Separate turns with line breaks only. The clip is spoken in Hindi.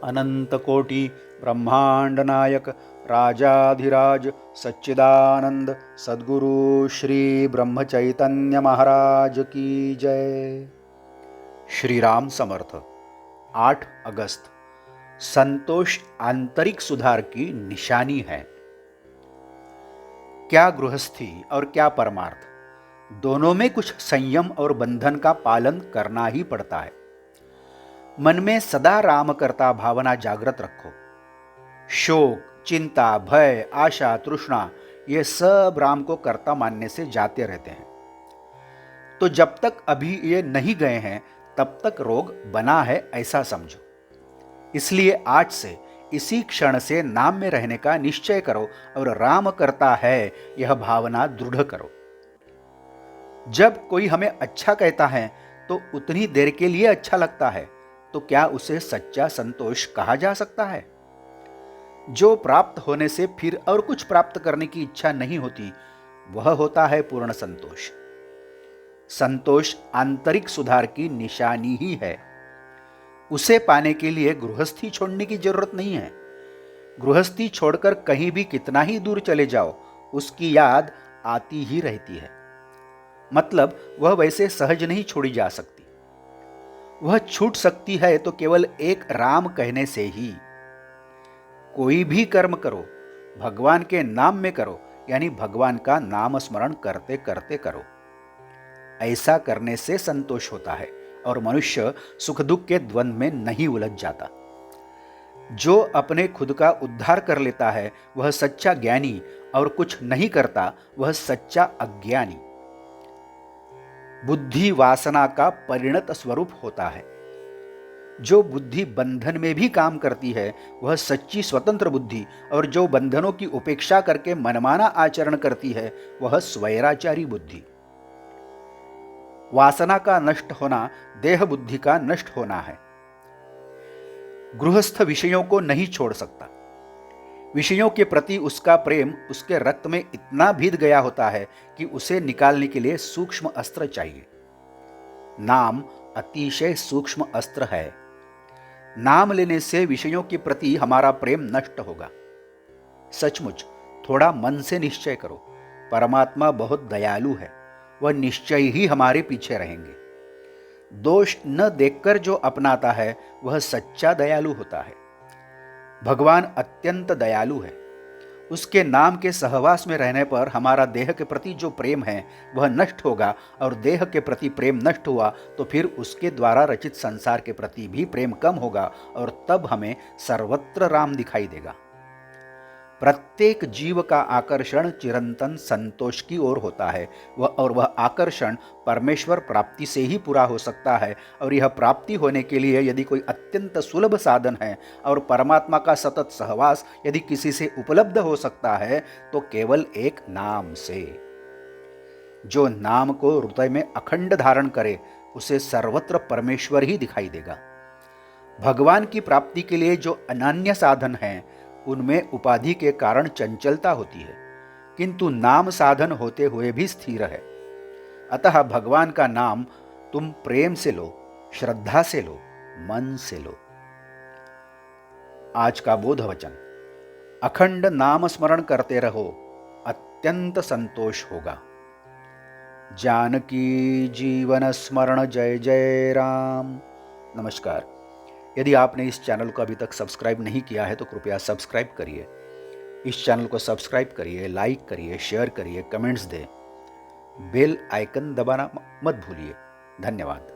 अनंत कोटि ब्रह्मांड नायक राजाधिराज सच्चिदानंद सद्गुरु श्री ब्रह्म चैतन्य महाराज की जय। श्री राम समर्थ। 8 अगस्त। संतोष आंतरिक सुधार की निशानी है। क्या गृहस्थी और क्या परमार्थ, दोनों में कुछ संयम और बंधन का पालन करना ही पड़ता है। मन में सदा राम करता भावना जागृत रखो। शोक, चिंता, भय, आशा, तृष्णा ये सब राम को कर्ता मानने से जाते रहते हैं। तो जब तक अभी ये नहीं गए हैं तब तक रोग बना है ऐसा समझो। इसलिए आज से इसी क्षण से नाम में रहने का निश्चय करो और राम करता है यह भावना दृढ़ करो। जब कोई हमें अच्छा कहता है तो उतनी देर के लिए अच्छा लगता है, तो क्या उसे सच्चा संतोष कहा जा सकता है? जो प्राप्त होने से फिर और कुछ प्राप्त करने की इच्छा नहीं होती, वह होता है पूर्ण संतोष। संतोष आंतरिक सुधार की निशानी ही है। उसे पाने के लिए गृहस्थी छोड़ने की जरूरत नहीं है। गृहस्थी छोड़कर कहीं भी कितना ही दूर चले जाओ, उसकी याद आती ही रहती है। मतलब वह वैसे सहज नहीं छोड़ी जा सकती। वह छूट सकती है तो केवल एक राम कहने से ही। कोई भी कर्म करो, भगवान के नाम में करो, यानी भगवान का नाम स्मरण करते करते करो। ऐसा करने से संतोष होता है और मनुष्य सुख दुख के द्वंद्व में नहीं उलझ जाता। जो अपने खुद का उद्धार कर लेता है वह सच्चा ज्ञानी, और कुछ नहीं करता वह सच्चा अज्ञानी। बुद्धि वासना का परिणत स्वरूप होता है। जो बुद्धि बंधन में भी काम करती है वह सच्ची स्वतंत्र बुद्धि, और जो बंधनों की उपेक्षा करके मनमाना आचरण करती है वह स्वैराचारी बुद्धि। वासना का नष्ट होना देह बुद्धि का नष्ट होना है। गृहस्थ विषयों को नहीं छोड़ सकता। विषयों के प्रति उसका प्रेम उसके रक्त में इतना भीग गया होता है कि उसे निकालने के लिए सूक्ष्म अस्त्र चाहिए। नाम अतिशय सूक्ष्म अस्त्र है। नाम लेने से विषयों के प्रति हमारा प्रेम नष्ट होगा। सचमुच थोड़ा मन से निश्चय करो, परमात्मा बहुत दयालु है, वह निश्चय ही हमारे पीछे रहेंगे। दोष न देखकर जो अपनाता है वह सच्चा दयालु होता है। भगवान अत्यंत दयालु है। उसके नाम के सहवास में रहने पर हमारा देह के प्रति जो प्रेम है वह नष्ट होगा, और देह के प्रति प्रेम नष्ट हुआ तो फिर उसके द्वारा रचित संसार के प्रति भी प्रेम कम होगा, और तब हमें सर्वत्र राम दिखाई देगा। प्रत्येक जीव का आकर्षण चिरंतन संतोष की ओर होता है, और वह आकर्षण परमेश्वर प्राप्ति से ही पूरा हो सकता है। और यह प्राप्ति होने के लिए यदि कोई अत्यंत सुलभ साधन है और परमात्मा का सतत सहवास यदि किसी से उपलब्ध हो सकता है तो केवल एक नाम से। जो नाम को हृदय में अखंड धारण करे उसे सर्वत्र परमेश्वर ही दिखाई देगा। भगवान की प्राप्ति के लिए जो अनन्य साधन हैं उनमें उपाधि के कारण चंचलता होती है, किंतु नाम साधन होते हुए भी स्थिर है। अतः भगवान का नाम तुम प्रेम से लो, श्रद्धा से लो, मन से लो। आज का बोध वचन, अखंड नाम स्मरण करते रहो, अत्यंत संतोष होगा। जानकी जीवन स्मरण जय जय राम। नमस्कार। यदि आपने इस चैनल को अभी तक सब्सक्राइब नहीं किया है तो कृपया सब्सक्राइब करिए। इस चैनल को सब्सक्राइब करिए, लाइक करिए, शेयर करिए, कमेंट्स दें। बेल आइकन दबाना मत भूलिए। धन्यवाद।